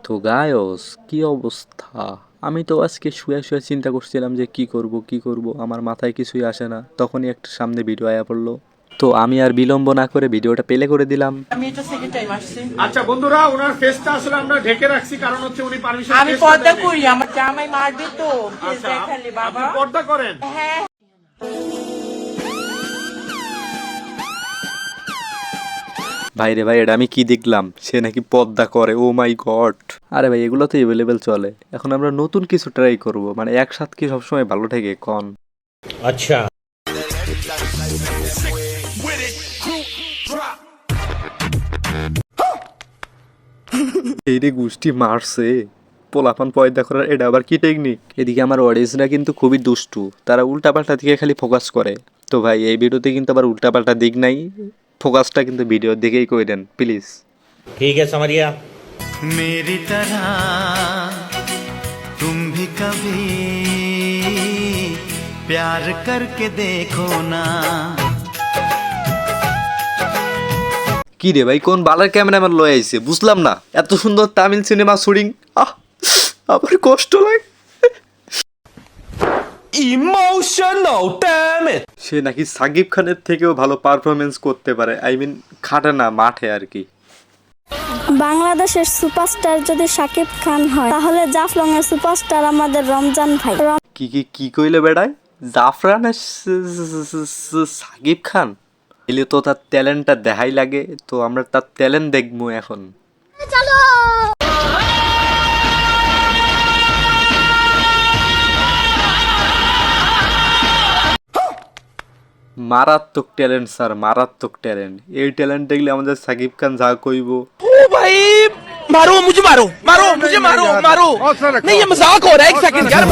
তো গায়স কি অবস্থা? আমি তো আজকে শুয়ে শুয়ে চিন্তা করছিলাম যে কি করব আমার মাথায় কিছুই আসে না, তখনই একটা সামনে ভিডিও আয়া পড়লো। তো আমি আর বিলম্ব না করে ভিডিওটা প্লে করে দিলাম। আমি এটা সেকেন্ড টাইম আসছি। আচ্ছা বন্ধুরা, ওনার ফেসটা আসলে আমরা ঢেকে রাখছি, কারণ হচ্ছে উনি পারমিশন আমি পর্দা করি, আমার জামাই মারবে তো প্লিজ দেখালে বাবা। আপনি পর্দা করেন? হ্যাঁ ভাই রে ভাই, এটা আমি কি দেখলাম, সে নাকি পদ্মা করে, ও মাই গড। আরে ভাই, এগুলো তো এভেলেবেল চলে, এখন আমরা নতুন কিছু ট্রাই করব, মানে একসাথে কি সবসময় ভালো থাকে কন? আচ্ছা এই রে গোষ্ঠী মারছে, পোলাপান পয়দা করার এটা আবার কি টেকনিক? এদিকে আমার অডিয়েন্সরা কিন্তু খুবই দুষ্টু, তারা উল্টাপাল্টা দিকে খালি ফোকাস করে। তো ভাই এই ভিডিওতে কিন্তু আবার উল্টাপাল্টা দিক নাই, ফোকাসটা কিন্তু ভিডিওর দিকেই কইরেন প্লিজ। ঠিক আছে समझिया। मेरी तरह तुम भी कभी प्यार करके देखो ना। কি রে ভাই, কোন বালার ক্যামেরাম্যান লয়ে আইছে বুঝলাম না, এত সুন্দর তামিল সিনেমা শুটিং, আহ আবার কষ্ট লাগে। Emotional, damn it! সে নাকি সাকিব খানের থেকেও ভালো পারফরমেন্স করতে পারে, আই মিন খাটে না মাঠে আর কি। বাংলাদেশের সুপারস্টার যদি শাকিব খান হয় তাহলে জাফলং এর সুপারস্টার আমাদের রমজান ভাই। কি কইলে বেড়ায়, জাফরান আর সাকিব খান এলে তো তার ট্যালেন্টটা দেখাই লাগে, তো আমরা তার ট্যালেন্ট দেখবো এখন। মারাত্মক ট্যালেন্ট স্যার, মারাত্মক ট্যালেন্ট। এই ট্যালেন্ট দেখলে আমাদের সাকিব খান যা কইব। ओ भाई मारो मुझे, मारो मुझे, मारो नहीं ये मजाक हो रहा है, एक सेकंड यार।